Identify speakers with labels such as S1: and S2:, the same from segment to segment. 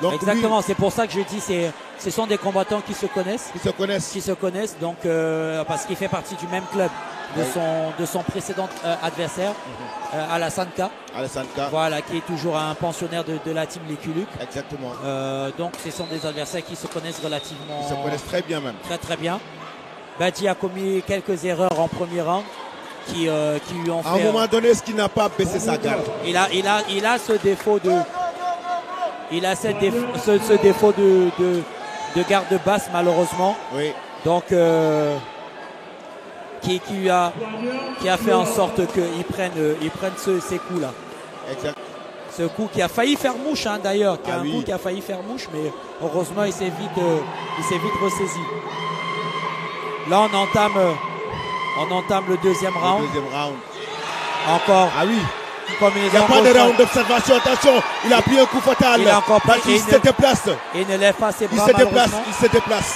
S1: Donc,
S2: exactement, c'est pour ça que je dis ce sont des combattants qui se connaissent.
S1: Qui se connaissent.
S2: Donc, parce qu'il fait partie du même club de son précédent adversaire, Alassane K. Voilà, qui est toujours un pensionnaire de la team Les Culucs.
S1: Exactement.
S2: Donc, ce sont des adversaires qui se connaissent relativement.
S1: Ils se connaissent très bien même.
S2: Très très bien. Badji a commis quelques erreurs en premier round qui lui ont fait.
S1: À un moment donné, est-ce qu'il n'a pas baissé sa garde?
S2: Il a ce défaut de. Il a ce défaut de garde basse malheureusement.
S1: Oui.
S2: Donc qui a fait en sorte qu'ils prennent ces coups là.
S1: Exact.
S2: Ce coup qui a failli faire mouche d'ailleurs, coup qui a failli faire mouche, mais heureusement il s'est vite ressaisi. Là on entame le deuxième round. Encore.
S1: Ah oui.
S2: Il
S1: n'y a pas de round d'observation. Attention, il a pris un coup fatal.
S2: Il a encore pris.
S1: Il se déplace.
S2: Et il ne lève pas ses bras.
S1: Il se déplace.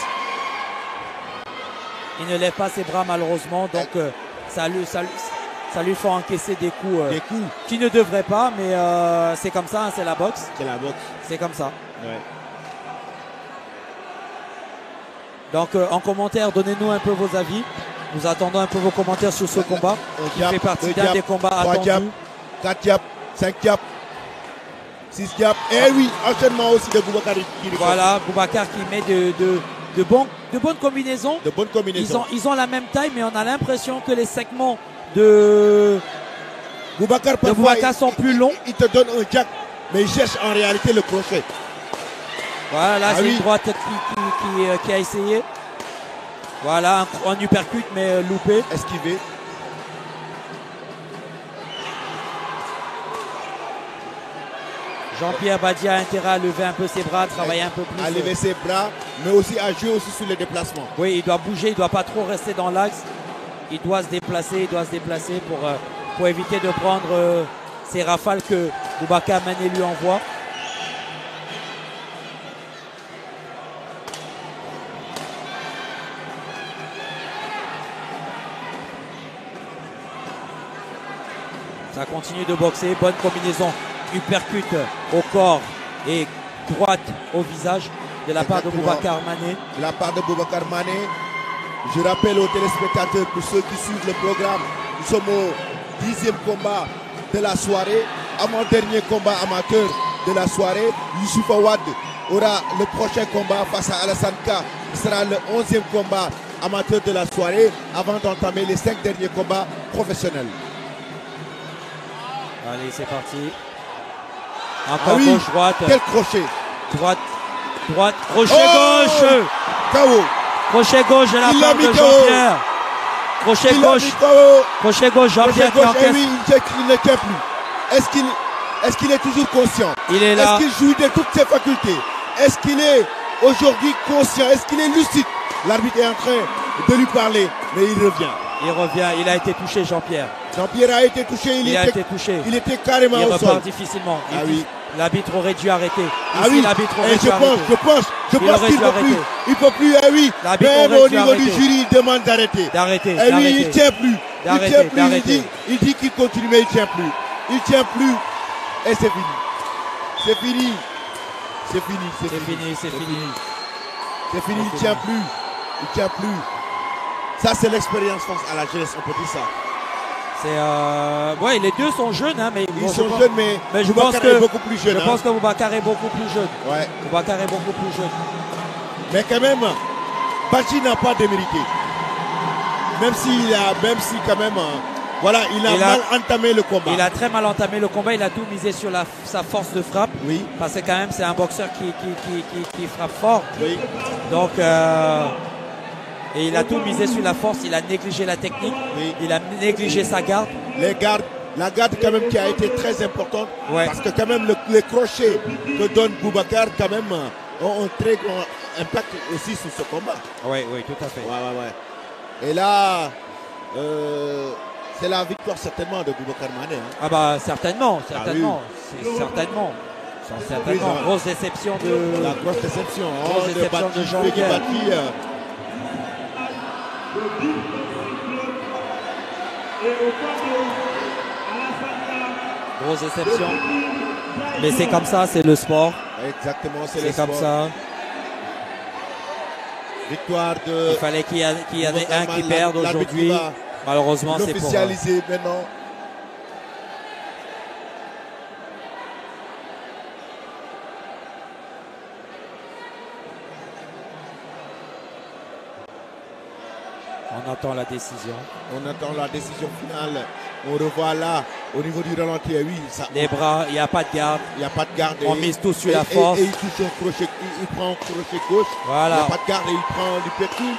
S2: Il ne lève pas ses bras malheureusement. Donc ça lui fait encaisser des coups qui ne devraient pas. Mais c'est comme ça, c'est la boxe. C'est comme ça.
S1: Ouais.
S2: Donc en commentaire, donnez-nous un peu vos avis. Nous attendons un peu vos commentaires sur ce combat. Qui fait partie d'un des combats attendus.
S1: 4 jabs, 5 jabs, 6 jabs. Et oui, enchaînement aussi de Boubacar.
S2: Voilà, Boubacar qui met de bonnes combinaisons. Ils ont la même taille, mais on a l'impression que les segments de Boubacar sont plus longs.
S1: Il te donne un jab, mais il cherche en réalité le crochet.
S2: Voilà, c'est une droite qui a essayé. Voilà, un uppercut, mais loupé.
S1: Esquivé.
S2: Jean-Pierre Badji a intérêt à lever un peu ses bras, à travailler un peu plus.
S1: À lever ses bras, mais aussi à jouer aussi sur les déplacements.
S2: Oui, il doit bouger, il ne doit pas trop rester dans l'axe. Il doit se déplacer, pour éviter de prendre ces rafales que Boubacar Mané lui envoie. Ça continue de boxer, bonne combinaison. Uppercut au corps et droite au visage de la part de Boubacar Mané.
S1: De la part de Boubacar Mané. Je rappelle aux téléspectateurs, pour ceux qui suivent le programme, nous sommes au 10e combat de la soirée. Avant-dernier combat amateur de la soirée. Youssouf Awad aura le prochain combat face à Alassane K. Ce sera le 11e combat amateur de la soirée avant d'entamer les 5 derniers combats professionnels.
S2: Allez, c'est parti. Encore gauche-droite.
S1: Quel crochet.
S2: Droite, crochet gauche.
S1: KO.
S2: Crochet gauche de la part de Jean-Pierre. Crochet gauche, Jean-Pierre qui encaisse.
S1: Oui, il ne tient plus. Est-ce qu'il est toujours conscient?
S2: Il est là.
S1: Est-ce qu'il jouit de toutes ses facultés? Est-ce qu'il est aujourd'hui conscient? Est-ce qu'il est lucide? L'arbitre est en train de lui parler, mais il revient.
S2: Il a été touché, Jean-Pierre.
S1: Jean-Pierre a été touché. Il était carrément au sol.
S2: Il repart difficilement. L'arbitre aurait dû arrêter.
S1: Je pense qu'il ne peut plus. Il ne peut plus. Même au niveau du jury, il demande d'arrêter. Et lui, il ne tient plus. Il dit qu'il continue, mais il ne tient plus. Il ne tient plus. Et c'est fini. C'est fini. Il ne tient plus. Ça, c'est l'expérience face à la jeunesse, on peut dire ça.
S2: Les deux sont jeunes, mais
S1: ils sont jeunes, mais je pense que beaucoup plus jeune.
S2: Je pense que Boubacar est beaucoup plus jeune.
S1: Ouais.
S2: Boubacar est beaucoup plus jeune.
S1: Mais quand même, Badji n'a pas démérité. Même si quand même, il a mal entamé le combat.
S2: Il a très mal entamé le combat. Il a tout misé sur sa force de frappe.
S1: Oui.
S2: Parce que quand même, c'est un boxeur qui frappe fort.
S1: Oui.
S2: Donc. Et il a tout misé sur la force, il a négligé la technique, il a négligé sa garde.
S1: La garde quand même qui a été très importante, parce que quand même les crochets que donne Boubacar quand même ont un très grand impact aussi sur ce combat.
S2: Oui, tout à fait.
S1: Ouais. Et là, c'est la victoire certainement de Boubacar Mané.
S2: Ah bah certainement. Certainement. Grosse déception de...
S1: La grosse déception.
S2: De Jean-Pierre. Grosse déception. Mais c'est comme ça, c'est le sport.
S1: Exactement, c'est
S2: comme ça.
S1: Victoire de...
S2: Il fallait qu'il y en ait un qui perde aujourd'hui. Malheureusement, c'est pour...
S1: L'officialiser maintenant.
S2: On attend la décision.
S1: On attend la décision finale. On revoit là, au niveau du ralenti, oui. Ça,
S2: les bras, il n'y a pas de garde.
S1: Il n'y a pas de garde.
S2: On mise tout sur la force.
S1: Et il touche un crochet, il prend un crochet gauche.
S2: Voilà.
S1: Il n'y a pas de garde et il prend du pétou.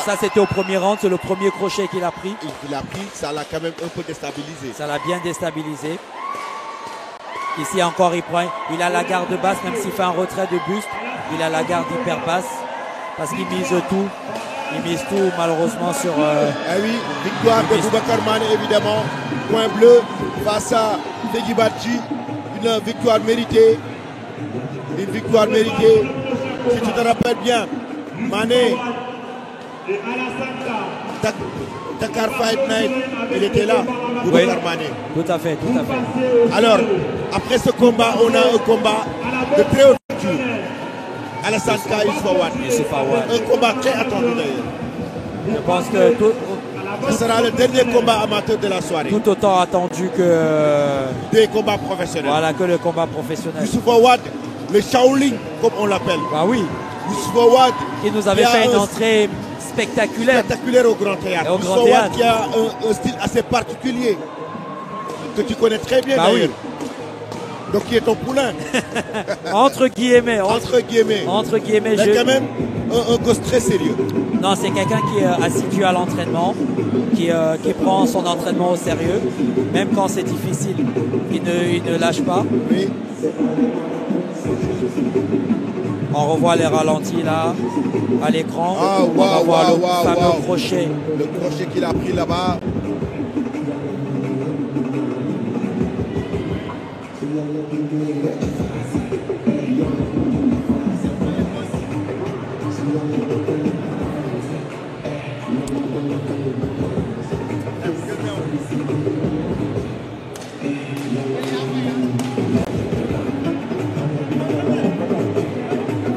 S2: Ça, c'était au premier round, c'est le premier crochet qu'il a pris.
S1: Il a pris, ça l'a quand même un peu déstabilisé.
S2: Ça l'a bien déstabilisé. Ici encore, il a la garde basse, même s'il fait un retrait de buste. Il a la garde hyper basse parce qu'il mise tout. Il mise tout malheureusement sur...
S1: Eh oui, victoire de Boubacar Mané évidemment. Point bleu face à Fegui Badji. Une victoire méritée. Une victoire méritée. Si tu te rappelles bien, Mané, Dakar Fight Night, il était là, Boubacar Mané.
S2: Tout à fait, tout à fait.
S1: Alors, après ce combat, on a un combat de très haute culture. Alassane Ka, Youssouf Awad. Un combat très attendu d'ailleurs.
S2: Je pense que
S1: ce sera le dernier combat amateur de la soirée.
S2: Tout autant attendu que
S1: des combats professionnels.
S2: Voilà, que le combat professionnel.
S1: Youssouf Awad, le Shaolin, comme on l'appelle.
S2: Bah oui.
S1: Youssouf Awad,
S2: qui nous avait fait une entrée spectaculaire.
S1: Spectaculaire au Grand Théâtre. Youssouf Awad qui a un style assez particulier que tu connais très bien d'ailleurs. Oui. Donc qui est ton poulain.
S2: Entre guillemets.
S1: Entre guillemets.
S2: Entre guillemets.
S1: Mais quand même un gosse très sérieux.
S2: Non, c'est quelqu'un qui est assidu à l'entraînement, qui prend son entraînement au sérieux, même quand c'est difficile. Il ne lâche pas.
S1: Oui.
S2: On revoit les ralentis là, à l'écran.
S1: Ah,
S2: on va voir le fameux crochet.
S1: Le crochet qu'il a pris là-bas.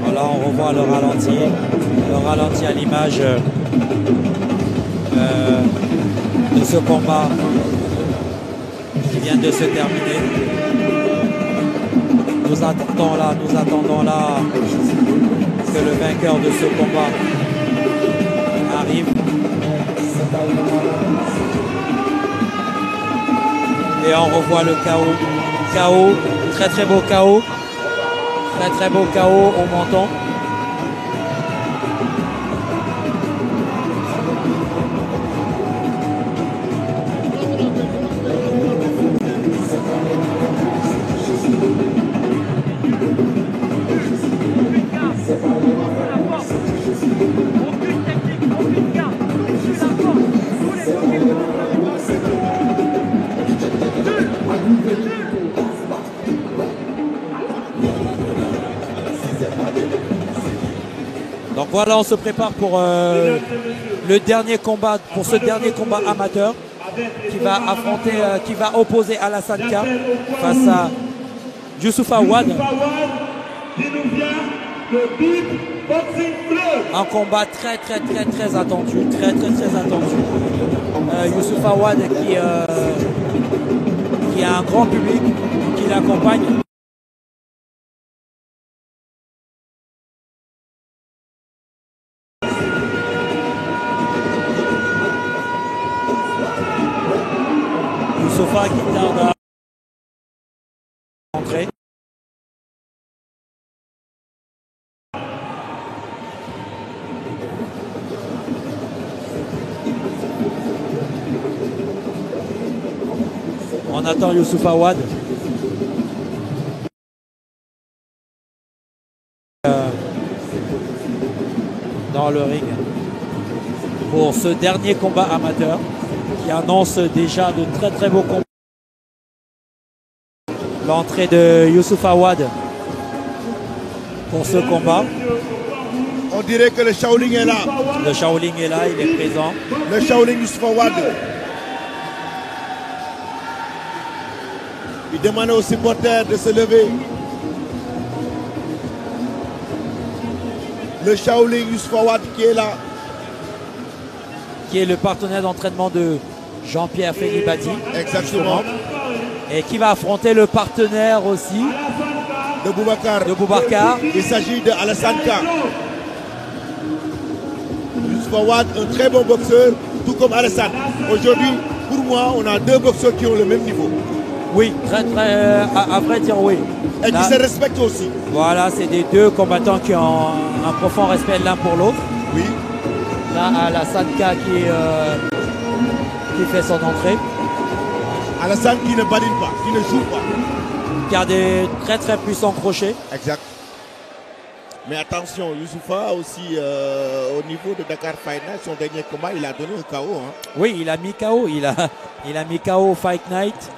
S2: Voilà, on revoit le ralenti à l'image de ce combat qui vient de se terminer. Nous attendons là que le vainqueur de ce combat arrive. Et on revoit le chaos. Chaos, très très beau chaos. Très très beau chaos au menton. Donc voilà, on se prépare pour le dernier combat, pour ce dernier combat amateur qui va affronter, qui va opposer Alassane Ka face à Youssouf Awad. Un combat très attendu, très attendu. Youssouf Awad qui a un grand public qui l'accompagne. Youssouf Awad qui tarde à entrer. On attend Youssouf Awad. Dans le ring pour ce dernier combat amateur qui annonce déjà de très beaux combats. L'entrée de Youssouf Awad pour ce combat.
S1: On dirait que le Shaolin est là.
S2: Le Shaolin est là, il est présent.
S1: Le Shaolin Youssouf Awad. Il demande aux supporters de se lever. le Shaolin Youssouf Fawad qui est là.
S2: Qui est le partenaire d'entraînement de Jean-Pierre Félibadi.
S1: Exactement.
S2: Et qui va affronter le partenaire aussi
S1: de Boubacar. Il s'agit de Alassane Ka. Youssouf Fawad, un très bon boxeur, tout comme Alassane. Aujourd'hui, pour moi, on a deux boxeurs qui ont le même niveau.
S2: Oui, à vrai dire, oui.
S1: Et qui se respectent aussi.
S2: Voilà, c'est des deux combattants qui ont un profond respect l'un pour l'autre.
S1: Oui.
S2: Là, Alassane Ka qui fait son entrée.
S1: Alassane qui ne badine pas, qui ne joue pas.
S2: Qui a des très puissants crochets.
S1: Exact. Mais attention, Youssoufa aussi, au niveau de Dakar Fight Night, son dernier combat, il a donné un KO. Hein.
S2: Oui, il a mis KO. Il a mis KO Fight Night.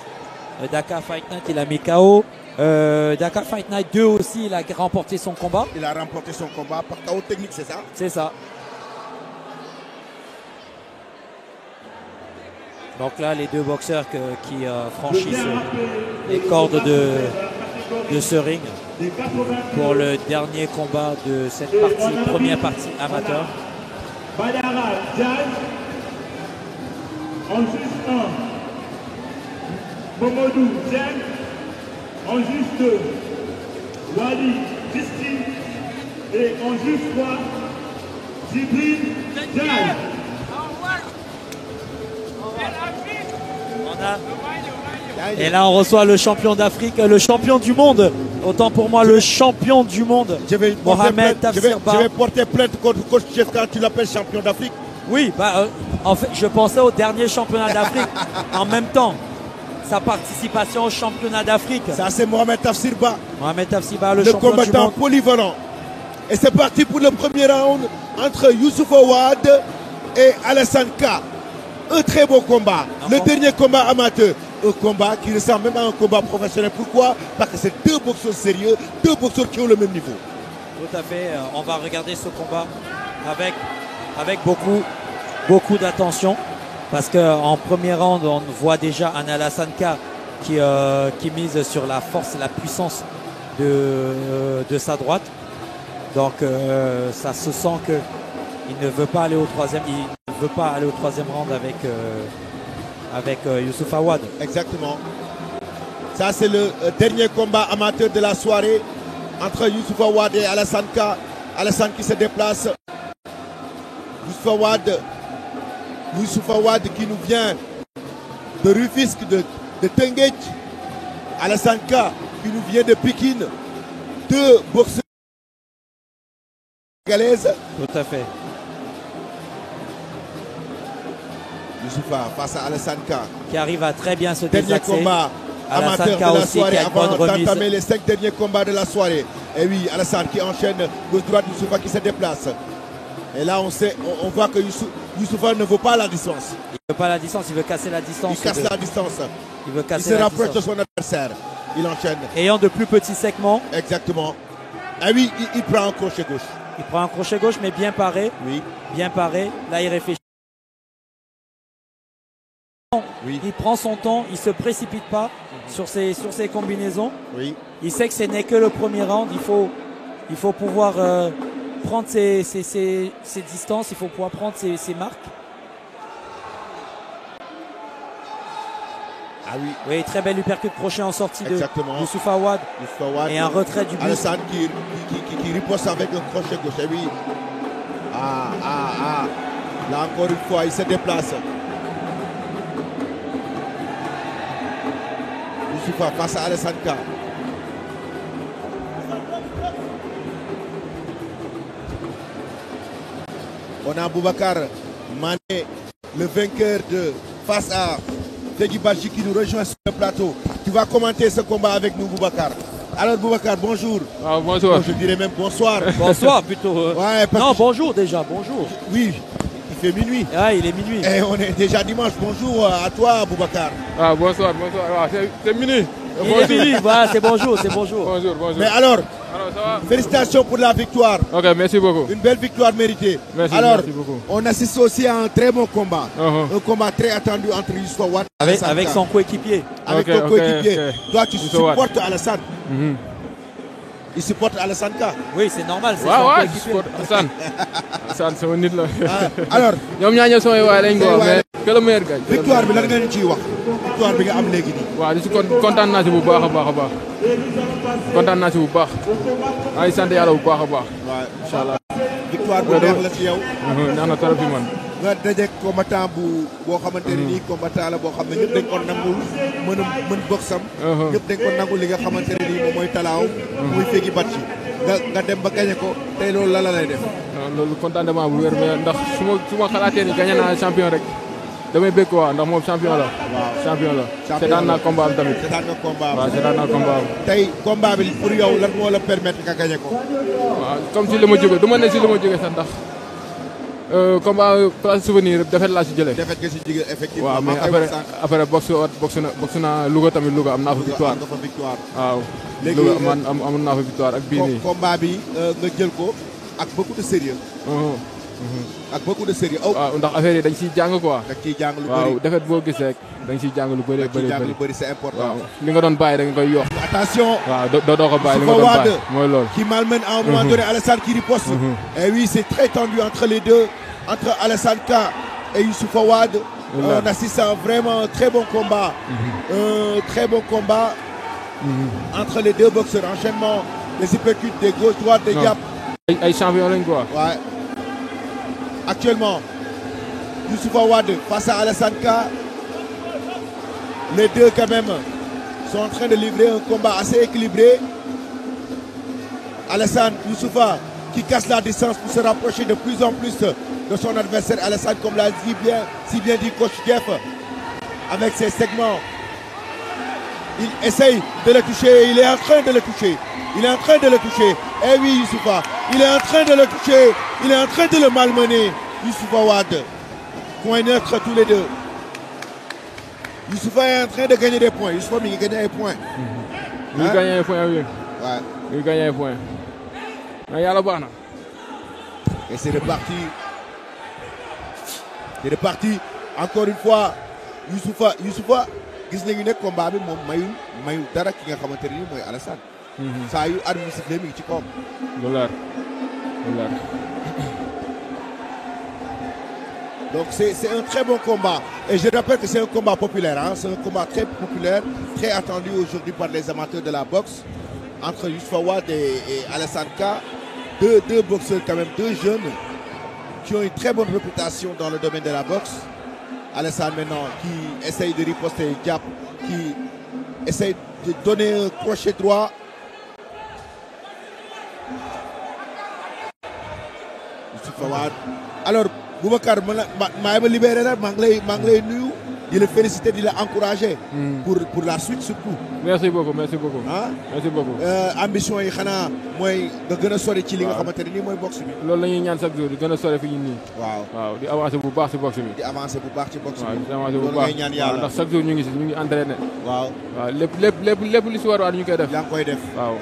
S2: Dakar Fight Night, il a mis KO. Dakar Fight Night 2 aussi, il a remporté son combat.
S1: Il a remporté son combat par KO technique, c'est ça?
S2: C'est ça. Donc là, les deux boxeurs qui franchissent les cordes de ce ring pour le dernier combat de cette première partie amateur.
S3: Badara Diagne, en juge 1. Momodou Diagne, en juge 2. Wali Christine et en juge 3. Djibril Diagne.
S2: Et là, on reçoit le champion d'Afrique, le champion du monde. Autant pour moi, le champion du monde, Mohamed Tafsir Ba.
S1: Je vais porter plainte contre coach Chef quand tu l'appelles champion d'Afrique.
S2: Oui, en fait, je pensais au dernier championnat d'Afrique. En même temps, sa participation au championnat d'Afrique.
S1: Ça, c'est Mohamed Tafsir Ba.
S2: Mohamed Tafsir Ba, le champion du monde.
S1: Le combattant polyvalent. Et c'est parti pour le premier round entre Youssouf Fawad et Alassane Ka. Un très beau combat. Le dernier combat amateur. Un combat qui ressemble même à un combat professionnel. Pourquoi? Parce que c'est deux boxeurs sérieux, deux boxeurs qui ont le même niveau.
S2: Tout à fait. On va regarder ce combat avec beaucoup d'attention. Parce qu'en premier round, on voit déjà un Alassane Ka qui mise sur la force et la puissance de sa droite. Donc ça se sent qu'il ne veut pas aller au troisième. Il ne veut pas aller au troisième round avec Youssouf Fawad.
S1: Exactement. Ça, c'est le dernier combat amateur de la soirée entre Youssouf Fawad et Alassane Ka. Alassane qui se déplace. Youssouf Fawad qui nous vient de Rufisque, de Tenguet. Alassane Ka qui nous vient de Pikine. Deux boxeurs sénégalaises.
S2: Tout à fait.
S1: Youssoufa face à Alassane Ka.
S2: Qui arrive à très bien se désaxer.
S1: Dernier combat amateur de la soirée avant d'entamer les 5 derniers combats de la soirée. Et oui, Alassane qui enchaîne gauche-droite, Youssoufa qui se déplace. Et là, on voit que Youssoufa ne veut pas la distance.
S2: Il ne veut pas la distance, il veut casser la distance.
S1: Il casse la distance.
S2: Il veut casser
S1: il se rapproche de son adversaire. Il enchaîne.
S2: Ayant de plus petits segments.
S1: Exactement. Et oui, il prend un crochet gauche.
S2: Il prend un crochet gauche, mais bien paré.
S1: Oui.
S2: Bien paré. Là, il réfléchit.
S1: Oui.
S2: Il prend son temps, il ne se précipite pas sur ses combinaisons.
S1: Oui.
S2: Il sait que ce n'est que le premier round. Il faut pouvoir prendre ses distances, il faut pouvoir prendre ses marques.
S1: Ah oui.
S2: Oui, très belle uppercut crochet en sortie
S1: Exactement.
S2: de Youssouf Fawad. Et un retrait du but.
S1: Alassane qui riposte avec un crochet gauche. Et oui. Là encore une fois, il se déplace. Youssoufa face à Alassane Ka. On a Boubacar Mané, le vainqueur face à Tegui Badji qui nous rejoint sur le plateau. Tu vas commenter ce combat avec nous, Boubacar. Alors Boubacar, bonjour.
S4: Ah, bonjour.
S1: Je dirais même bonsoir.
S2: Bonsoir plutôt.
S1: Ouais,
S2: non, bonjour déjà, bonjour.
S1: Oui, il fait minuit.
S2: Ah, il est minuit.
S1: Et on est déjà dimanche. Bonjour à toi, Boubacar.
S4: Ah, bonsoir. Ah, c'est minuit.
S2: Il est minuit, voilà, c'est bonjour, c'est bonjour.
S4: Bonjour.
S1: Mais alors,
S4: ça va?
S1: Félicitations pour la victoire.
S4: Ok, merci beaucoup.
S1: Une belle victoire méritée.
S4: Merci beaucoup.
S1: On assiste aussi à un très bon combat. Un combat très attendu entre Youssouf Fawad et Alassane
S2: avec
S1: Ka.
S2: son coéquipier.
S1: Avec ton coéquipier. Toi, tu supportes Alassane. Il supporte Alassane Ka.
S2: Oui, c'est normal. C'est
S4: waaw
S2: son
S4: waaw
S2: coéquipier.
S4: je supporte Alassane. Alassane sama nit la.
S1: Alors
S4: ñoom ñaa ñëw samay waay lañ ko wax mais que le meilleur gagne.
S1: victoire bi lan nga ñu ciy wax victoire bi nga am léegi nii.
S4: waaw di si kontaan naa si bu baax a baax a baax kontaan naa si bu baax maa ngi sant yàlla bu baax a baax.
S1: waaw
S4: incha allah.
S1: victoire bu neex la ci yow.
S4: neex na trop fi man.
S1: nga dajeeg combattant boo xamante ne nii combattant la boo xam ne ñëpp dañ ko nangul mën boxam. ñëpp dañ ko nangul li nga xamante ne nii moom mooy talaaw. muy fegi bat ci nga dem ba gañe ko tey loolu la lay def.
S4: loolu contentement bu wér mais ndax su ma xalaatee ni gañe naa champion rek damay bëgg waa ndax moom champion la. waaw champion la. seetaan naa combat am tamit.
S1: seetaan nga combat am
S4: waaw seetaan naa combat am.
S1: tey combat bi pour yow lan moo la permettre nga gañe ko.
S4: waaw comme si li ma jógee du ma ne si li ma jógee sax ndax combat place souvenir defet laa si jëlee.
S1: defet nga si jigéen effectivement.
S4: waaw mais après boxe naa Louga tamit Louga am naa fa victoire. waaw. léegi Louga man amoon naa fa victoire ak bii nii.
S1: combat bi nga jël ko ak beaucoup de sérieux. ak beaucoup de sérieux.
S4: waaw ndax affaire yi dañ siy jàng quoi.
S1: dañ ciy jàng lu bëri
S4: waaw defet boo gis rek dañ siy jàng lu bëri bëri.
S1: c'est important.
S4: waaw li nga doon bàyyi da nga koy yokk.
S1: attention.
S4: waaw doo ko bàyyi li nga doon bàyyi mooy loolu.
S1: qui malmène à un moment donné Alassane qui riposte. Et oui, c'est très tendu entre les deux, entre Alassane Ka et Youssoupha Wade. On assiste à un vraiment très bon combat. Très bon combat entre les deux boxeurs. Enchaînement, les uppercuts, des gauches, droites, des gaps.
S4: ay champion lañ quoi.
S1: Ouais. Actuellement, Youssoupha Wade face à Alassane Ka. Les deux quand même sont en train de livrer un combat assez équilibré. Alassane, Youssoupha qui casse la distance pour se rapprocher de plus en plus de son adversaire. Alassane, comme l'a si bien dit coach Jeff, avec ses segments. Il essaye de le toucher, il est en train de le toucher. Il est en train de le toucher. Eh oui, Youssoupha, il est en train de le toucher. Il est en train de le malmener. Youssoupha Wade. Point neutre tous les deux. Youssoupha est en train de gagner des points. Youssoupha, il gagne des points.
S4: Il gagne des points, oui.
S1: Ouais.
S4: Il gagne des points. Mais yàlla baax na.
S1: Et c'est reparti. C'est reparti. Encore une fois, Youssoupha, gis nañu ne combat bi moom mayul dara ki nga xamante ne nii mooy Alassane. saa yu arbitre sifflé mi ngi ci kawam.
S4: lu leer.
S1: Donc c'est un très bon combat. Et je rappelle que c'est un combat populaire. Hein. C'est un combat très populaire, très attendu aujourd'hui par les amateurs de la boxe. Entre Youssoupha Wade et Alassane Ka. Deux boxeurs quand même, deux jeunes qui ont une très bonne réputation dans le domaine de la boxe. Alassane maintenant qui essaye de riposter Diap, qui essaye de donner un crochet droit. Youssoupha Wade. Alors, Boubacar, je vais libérer, je vais le féliciter, de l'encourager pour la suite surtout.
S4: Merci beaucoup.
S1: Hein?
S4: Merci beaucoup.
S1: Ambition yi xanaa mooy nga gën a sori ci li nga xamante ne nii mooy boxe bi.
S4: loolu la ñuy ñaan chaque jour di gën a sori fi ñu nii. waaw di avancer bu baax ci boxe bi.
S1: di avancer bu baax ci boxe bi.
S4: di avancer bu baax
S1: loolu ngay ñaan yàlla.
S4: ndax chaque jour ñu ngi entraîné.
S1: waaw
S4: lépp li si war ñu koy def.
S1: yaa ngi koy def.
S4: waaw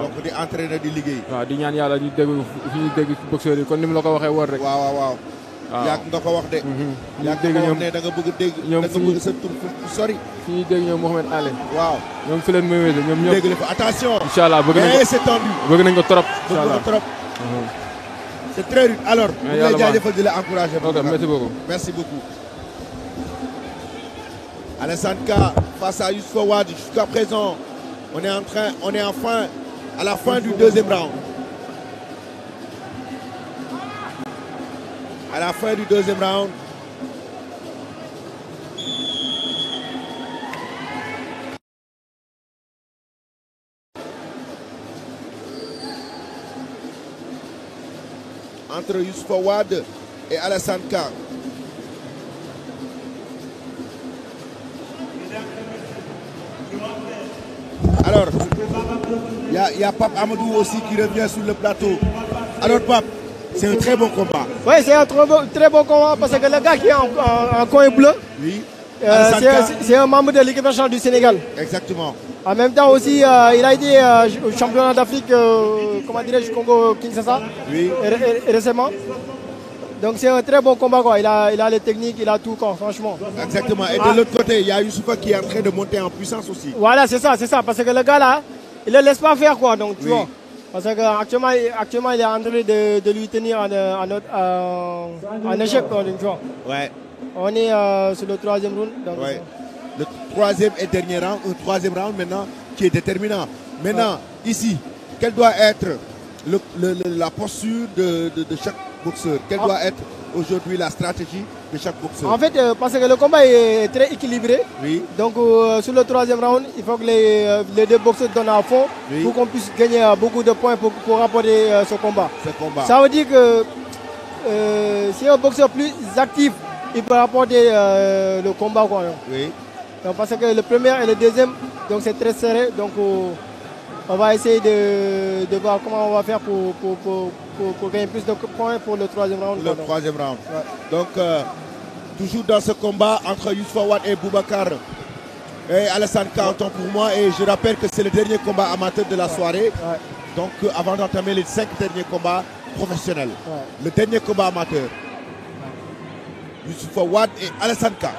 S1: donc di entraîner di liggéey.
S4: waaw di ñaan yàlla ñu dégg fi ñuy dégg boxeurs yi kon ni mu la ko waxee war rek.
S1: waaw. yàgg nga ko wax de. yàgg nga ko wax ne da nga bëgg dégg.
S4: ñoom
S1: da nga bëgg sa tur fu sori.
S4: fi ñuy dégg ñoom Mohamed Ale.
S1: waaw
S4: ñoom fi leen muy ñoom ñëpp.
S1: dégg ko attention.
S4: incha allah bëgg nañ ko
S1: c'est tendu.
S4: bëgg nañ ko trop. incha allah
S1: trop. c'est très rude. Alors ñu lay jaajëfal di la encourager.
S4: ok merci beaucoup.
S1: Merci beaucoup. Alassane Ka face à Youssoupha Wade. Jusqu'à présent, on est enfin à la fin du deuxième round. À la fin du deuxième round. Entre Youssoupha Wade et Alassane Ka. Alors, il y a Pape Amadou aussi qui revient sur le plateau. Alors Pape, c'est un très bon combat.
S5: Oui, c'est un très bon combat parce que le gars qui est en coin bleu,
S1: oui.
S5: C'est un membre de l'équipe nationale du Sénégal.
S1: Exactement. En
S5: même temps aussi, il a été championnat d'Afrique, comment dirais-je, Congo-Kinshasa,
S1: oui.
S5: Récemment. Donc c'est un très bon combat, quoi. Il a les techniques, il a tout, quoi, franchement.
S1: Exactement. Et de l'autre côté, il y a Youssoupha qui est en train de monter en puissance aussi.
S5: Voilà, c'est ça, parce que le gars là, il ne le laisse pas faire, quoi. Donc tu vois. Parce qu'actuellement, il est en train de lui tenir en échec.
S1: Ouais.
S5: On est sur le 3e round. Donc
S1: ouais. Le 3e et dernier round, un 3e round maintenant qui est déterminant. Maintenant, ici, quelle doit être la posture de chaque boxeur? Quelle doit être aujourd'hui la stratégie de chaque boxeur?
S5: En fait, parce que le combat est très équilibré.
S1: Oui.
S5: Donc, sur le 3e round, il faut que les deux boxeurs donnent à fond pour qu'on puisse gagner beaucoup de points pour rapporter ce combat. Ça veut dire que si un boxeur plus actif, il peut rapporter le combat. Quoi,
S1: oui.
S5: Donc, parce que le premier et le deuxième, donc c'est très serré. Donc, on va essayer de voir comment on va faire pour gagner plus de points pour le 3e round.
S1: Le 3e round. Ouais. Donc, toujours dans ce combat entre Youssoupha Wade et Boubacar et Alassane Ka, autant pour moi. Et je rappelle que c'est le dernier combat amateur de la soirée. Ouais. Donc, avant d'entamer les 5 derniers combats professionnels. Ouais. Le dernier combat amateur. Ouais. Youssoupha Wade et Alassane Ka.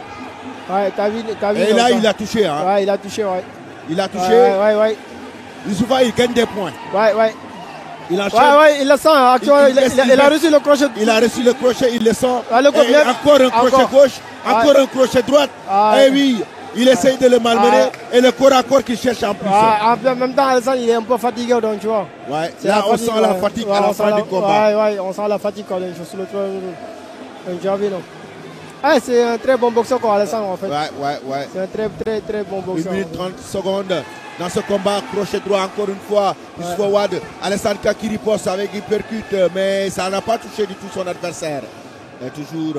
S5: Ouais, t'as vu,
S1: et là, il a touché. Hein.
S5: Ouais, il a touché, ouais.
S1: Il a touché.
S5: Ouais.
S1: Youssoupha, il gagne des points.
S5: Ouais.
S1: Il enchaîne.
S5: Ouais, il le sent. Actuellement, il a reçu le crochet.
S1: Il a reçu le crochet, il le sent.
S5: Encore
S1: un crochet gauche, encore un crochet droite. Et oui, il essaye de le malmener. Et le corps à corps qu'il cherche en plus.
S5: En même temps, Alassane, il est un peu fatigué, donc tu vois.
S1: Ouais, là, on sent la fatigue à la fin du combat.
S5: Ouais, on sent la fatigue quand je suis sur le 3e round. C'est un très bon boxeur comme Alassane en fait.
S1: Ouais.
S5: C'est un très bon boxeur.
S1: 1 minute 30 secondes dans ce combat. Crochet droit encore une fois. Youssoupha Wade. Alassane Ka qui riposte avec hypercute, mais ça n'a pas touché du tout son adversaire. Et toujours.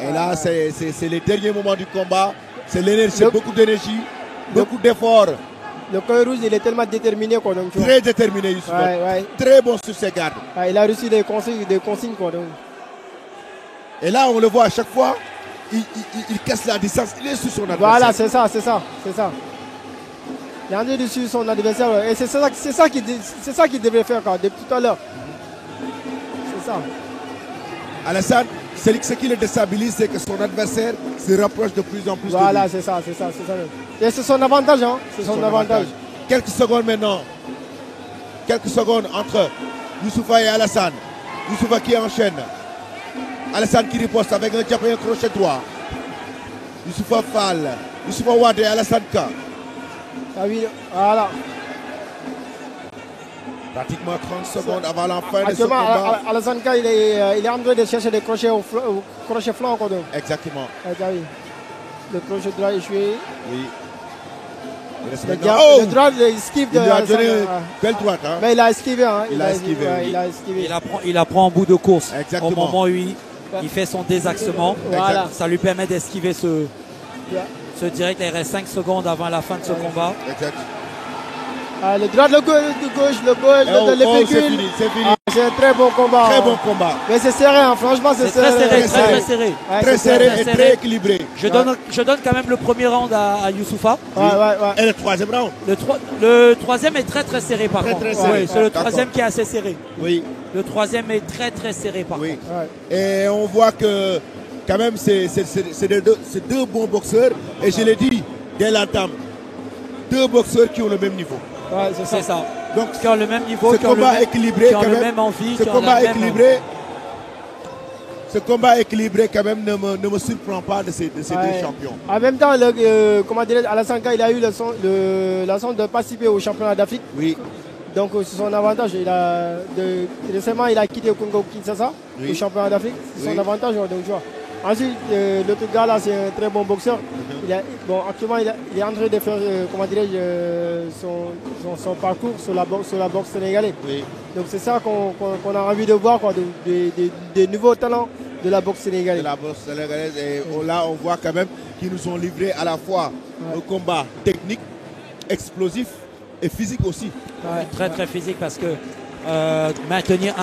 S1: Et là, c'est les derniers moments du combat. C'est l'énergie, beaucoup d'énergie, beaucoup d'efforts.
S5: Le cœur rouge, il est tellement déterminé. Quoi, donc,
S1: très déterminé, Youssoupha. Très bon sur ses gardes.
S5: Il a reçu des consignes. Quoi, donc.
S1: Et là, on le voit à chaque fois, il casse la distance, il est sur son adversaire.
S5: Voilà, c'est ça. Il est en train de suivre son adversaire. Et c'est ça qu'il devrait faire depuis tout à l'heure. C'est ça.
S1: Alassane, ce qui le déstabilise, c'est que son adversaire se rapproche de plus en plus de lui.
S5: Voilà, c'est ça. Et c'est son avantage. Hein. C'est son avantage.
S1: Quelques secondes maintenant. Quelques secondes entre Youssoupha et Alassane. Youssoupha qui enchaîne. Alassane qui riposte avec un jab et un crochet droit. Youssoupha Fall. Youssoupha Wade et Alassane Ka.
S5: Voilà.
S1: Pratiquement 30 secondes avant la fin de ce combat.
S5: Alassane Ka, il est en train de chercher des crochets au crochet flanc.
S1: Exactement.
S5: Le crochet droit échoué.
S1: Oui.
S5: Le droit, il esquive de.
S1: Il lui a donné belle droite. Hein.
S5: Mais il a esquivé. Hein.
S1: Il a esquivé.
S2: Il apprend en bout de course.
S1: Exactement.
S2: Au moment où il fait son désaxement.
S5: Voilà.
S2: Ça lui permet d'esquiver ce direct. Il reste 5 secondes avant la fin de ce combat.
S1: Exact.
S5: Le droit, le gauche, le
S1: c'est fini.
S5: C'est un très bon combat.
S1: Très bon combat.
S5: Mais c'est serré, hein. Franchement, c'est serré.
S2: Très serré.
S1: Très serré et très équilibré.
S2: Je donne quand même le premier round à Youssoupha.
S1: Et le 3e round.
S2: Le 3e est très serré par contre.
S1: Serré.
S2: C'est le 3e qui est assez serré.
S1: Oui.
S2: Le 3e est très serré par contre.
S1: Et on voit que quand même c'est deux bons boxeurs. Et je l'ai dit dès l'entame, 2 boxeurs qui ont le même niveau.
S2: C'est ça.
S1: Donc,
S2: qui ont le même niveau,
S1: qui ont
S2: le même envie,
S1: ce combat équilibré quand même ne me surprend pas de ces deux champions.
S5: En même temps, Alassane Ka, il a eu la chance de participer au championnat d'Afrique.
S1: Oui.
S5: Donc c'est son avantage. Récemment, il a quitté le Congo Kinshasa, au championnat d'Afrique. C'est son avantage. Donc, tu vois. Ensuite, l'autre gars là, c'est un très bon boxeur. Actuellement, il est en train de faire, son parcours sur la boxe sénégalaise.
S1: Oui.
S5: Donc c'est ça qu'on a envie de voir, des nouveaux talents de la boxe sénégalaise.
S1: De la boxe sénégalaise. Et là, on voit quand même qu'ils nous ont livré à la fois un combat technique, explosif et physique aussi.
S2: Très physique parce que maintenir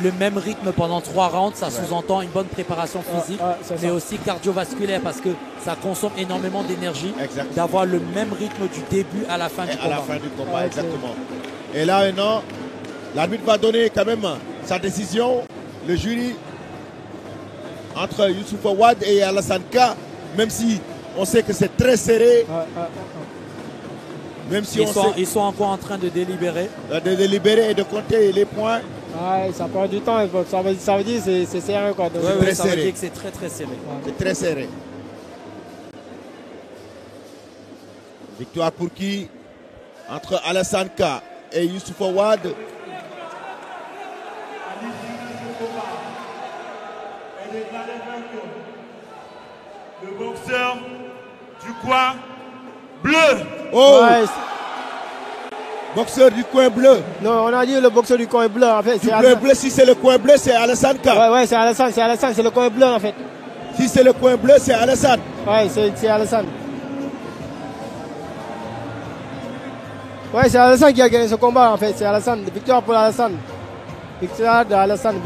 S2: le même rythme pendant 3 rounds, ça sous-entend une bonne préparation physique, mais aussi cardiovasculaire parce que ça consomme énormément d'énergie d'avoir le même rythme du début à la fin du combat.
S1: Exactement. Et là maintenant, l'arbitre va donner quand même sa décision. Le jury entre Youssoupha Wade et Alassane Ka, même si on sait que c'est très serré. Même si
S2: ils sont encore en train de délibérer.
S1: De délibérer et de compter et de compter les points.
S5: Ouais, ça prend du temps. Ça veut dire que c'est serré. Quoi.
S2: Ça veut dire que c'est très très serré.
S1: Ouais. C'est très serré. Victoire pour qui? Entre Alassane K et Youssouf Awad.
S3: Le boxeur du coin bleu.
S1: Oh, ouais. Boxeur du coin bleu.
S5: Non, on a dit le boxeur du coin bleu en fait.
S1: Du coin bleu, si c'est le coin bleu, c'est Alassane K.
S5: Ouais, c'est Alassane, c'est le coin bleu en fait.
S1: Si c'est le coin bleu, c'est Alassane.
S5: Ouais, c'est Alassane. Ouais, c'est Alassane qui a gagné ce combat en fait. C'est Alassane. Victoire pour Alassane. Victoire d'Alassane.